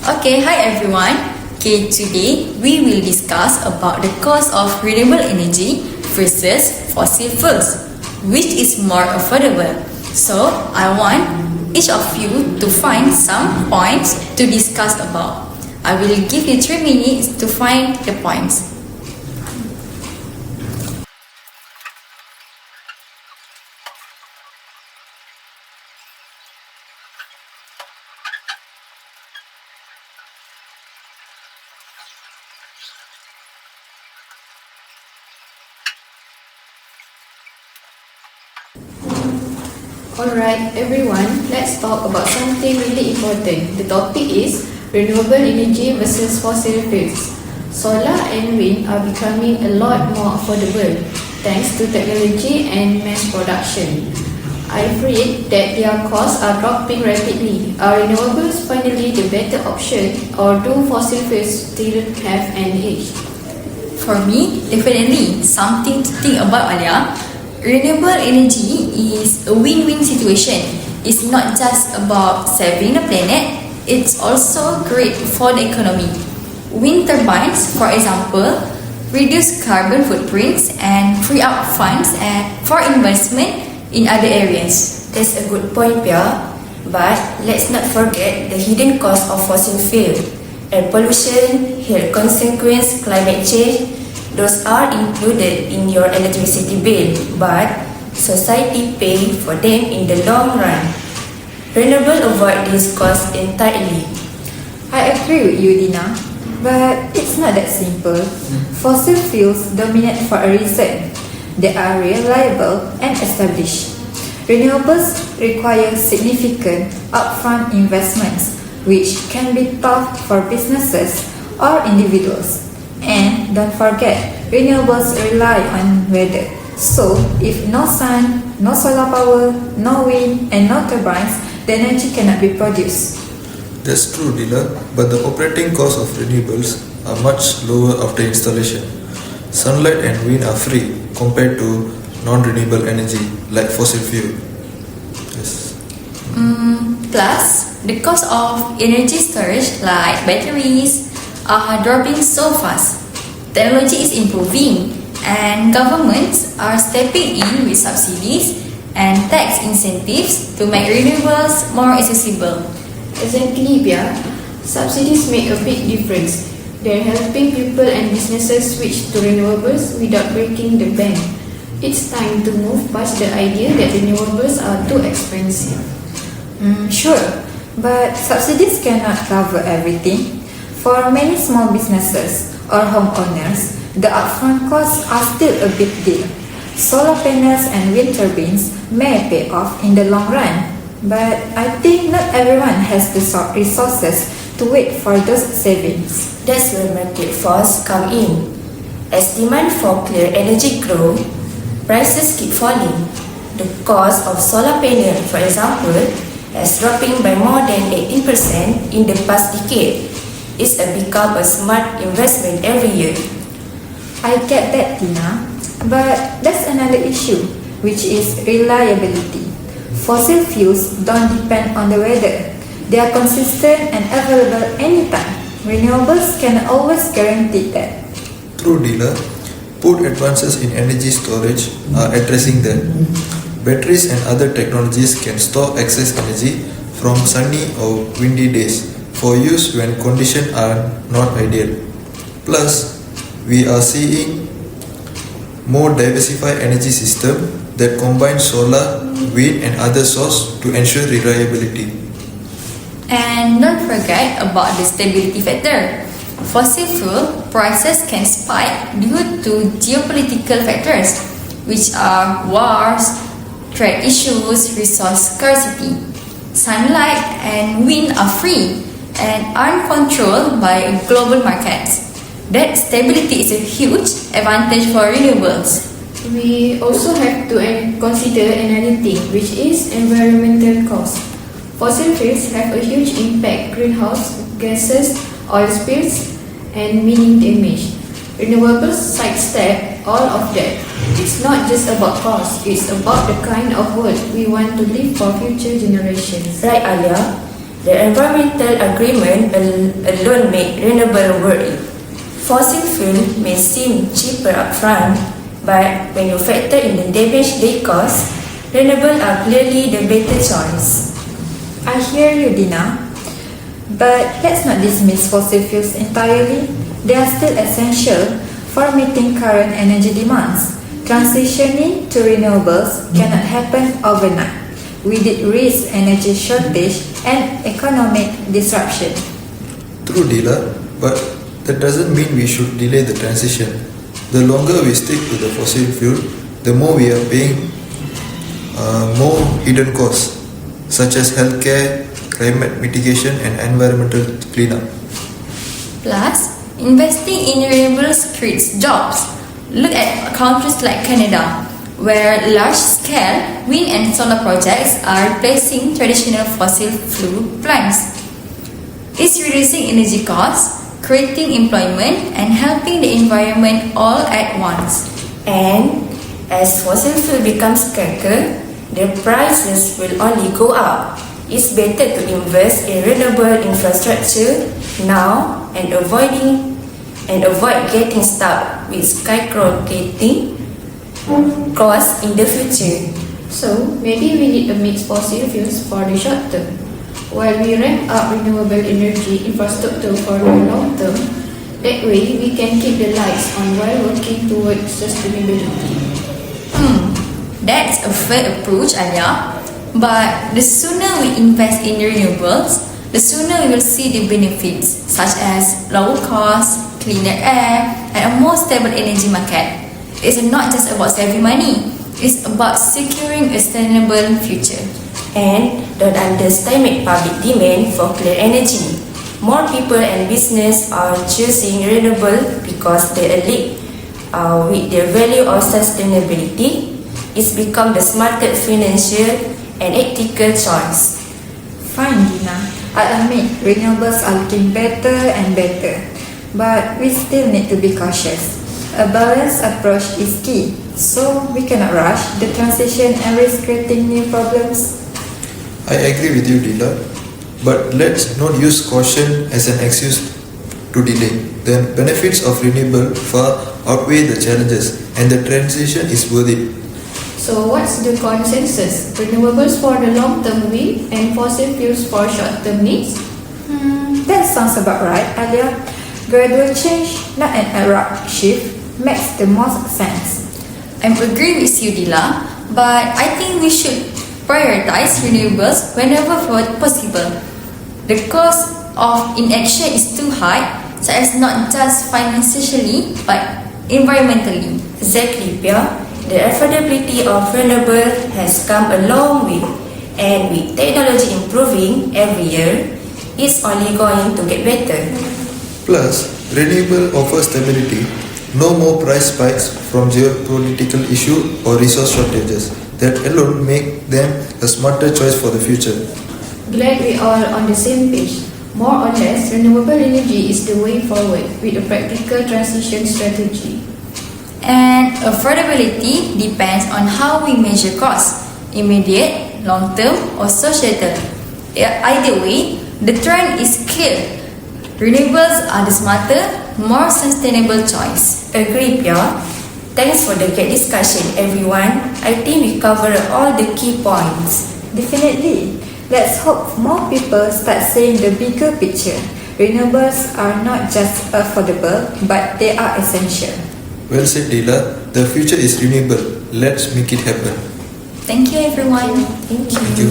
Okay, hi everyone. Okay, today we will discuss about the cost of renewable energy versus fossil fuels, which is more affordable. So, I want each of you to find some points to discuss about. I will give you 3 minutes to find the points. Alright everyone, let's talk about something really important. The topic is renewable energy versus fossil fuels. Solar and wind are becoming a lot more affordable thanks to technology and mass production. I've read that their costs are dropping rapidly. Are renewables finally the better option, or do fossil fuels still have an edge? For me, definitely something to think about, Alia. Renewable energy is a win-win situation. It's not just about saving the planet, it's also great for the economy. Wind turbines, for example, reduce carbon footprints and free up funds for investment in other areas. That's a good point, Pia. But let's not forget the hidden cost of fossil fuel. Air pollution, health consequences, climate change. Those are included in your electricity bill, but society pay for them in the long run. Renewable avoid this cost entirely. I agree with you, Dina, but it's not that simple. Fossil fuels dominate for a reason. They are reliable and established. Renewables require significant upfront investments, which can be tough for businesses or individuals. And don't forget, renewables rely on weather. So, if no sun, no solar power, no wind, and no turbines, the energy cannot be produced. That's true, Adila, but the operating costs of renewables are much lower after installation. Sunlight and wind are free compared to non-renewable energy like fossil fuel. Yes. Plus, the cost of energy storage like batteries are dropping so fast. Technology is improving and governments are stepping in with subsidies and tax incentives to make renewables more accessible. Exactly, Pia. Subsidies make a big difference. They're helping people and businesses switch to renewables without breaking the bank. It's time to move past the idea that renewables are too expensive. Sure, but subsidies cannot cover everything. For many small businesses or homeowners, the upfront costs are still a big deal. Solar panels and wind turbines may pay off in the long run, but I think not everyone has the resources to wait for those savings. That's where market force come in. As demand for clear energy grow, prices keep falling. The cost of solar panel, for example, has dropping by more than 18% in the past decade. It's become a smart investment every year. I get that, Dina, but that's another issue, which is reliability. Fossil fuels don't depend on the weather. They are consistent and available anytime. Renewables can always guarantee that. True, Dila. Put advances in energy storage are addressing that. Batteries and other technologies can store excess energy from sunny or windy days for use when conditions are not ideal. Plus, we are seeing more diversified energy system that combine solar, wind and other sources to ensure reliability. And don't forget about the stability factor. Fossil fuel prices can spike due to geopolitical factors, which are wars, trade issues, resource scarcity. Sunlight and wind are free and aren't controlled by global markets. That stability is a huge advantage for renewables. We also have to consider another thing, which is environmental cost. Fossil fuels have a huge impact: greenhouse gases, oil spills, and mining damage. Renewables sidestep all of that. It's not just about cost, it's about the kind of world we want to live for future generations. Right, Alia? The environmental agreement alone make renewable worry. Fossil fuel may seem cheaper upfront, but when you factor in the damage they cause, renewable are clearly the better choice. I hear you, Dina. But let's not dismiss fossil fuels entirely. They are still essential for meeting current energy demands. Transitioning to renewables cannot happen overnight. We did risk energy shortage and economic disruption. True, Dila, but that doesn't mean we should delay the transition. The longer we stick to the fossil fuel, the more we are paying more hidden costs, such as healthcare, climate mitigation and environmental cleanup. Plus, investing in renewables creates jobs. Look at countries like Canada, where large-scale wind and solar projects are replacing traditional fossil fuel plants. It's reducing energy costs, creating employment, and helping the environment all at once. And as fossil fuel becomes scarcer, the prices will only go up. It's better to invest in renewable infrastructure now and avoid getting stuck with skyrocketing costs in the future. So, maybe we need a mixed fossil fuels for the short term, while we ramp up renewable energy infrastructure for the long term. That way, we can keep the lights on while working towards sustainability. That's a fair approach, Alia. But the sooner we invest in renewables, the sooner we will see the benefits, such as lower costs, cleaner air, and a more stable energy market. It's not just about saving money, it's about securing a sustainable future. And don't underestimate public demand for clean energy. More people and business are choosing renewable because they align with their value of sustainability. It's become the smarter financial and ethical choice. Fine, Dina. I admit renewables are looking better and better, but we still need to be cautious. A balanced approach is key, so we cannot rush the transition and risk creating new problems. I agree with you, Dila, but let's not use caution as an excuse to delay. The benefits of renewable far outweigh the challenges, and the transition is worth it. So, what's the consensus? Renewables for the long-term win and fossil fuels for short-term needs? That sounds about right, Alia. Gradual change, not an abrupt shift, makes the most sense. I agree with you, Dila, but I think we should prioritize renewables whenever possible. The cost of inaction is too high, so as not just financially but environmentally. Exactly, Pia. The affordability of renewable has come a long way, and with technology improving every year, it's only going to get better. Plus, renewable offers stability, no more price spikes from geopolitical issue or resource shortages. That alone make them a smarter choice for the future. Glad we are on the same page. More or less, renewable energy is the way forward with a practical transition strategy. And affordability depends on how we measure costs, immediate, long-term or societal. Either way, the trend is clear. Renewables are the smarter, more sustainable choice. Agree, Pia. Thanks for the great discussion, everyone. I think we covered all the key points. Definitely. Let's hope more people start seeing the bigger picture. Renewables are not just affordable, but they are essential. Well said, Dila. The future is renewable. Let's make it happen. Thank you, everyone. Thank you. Thank you.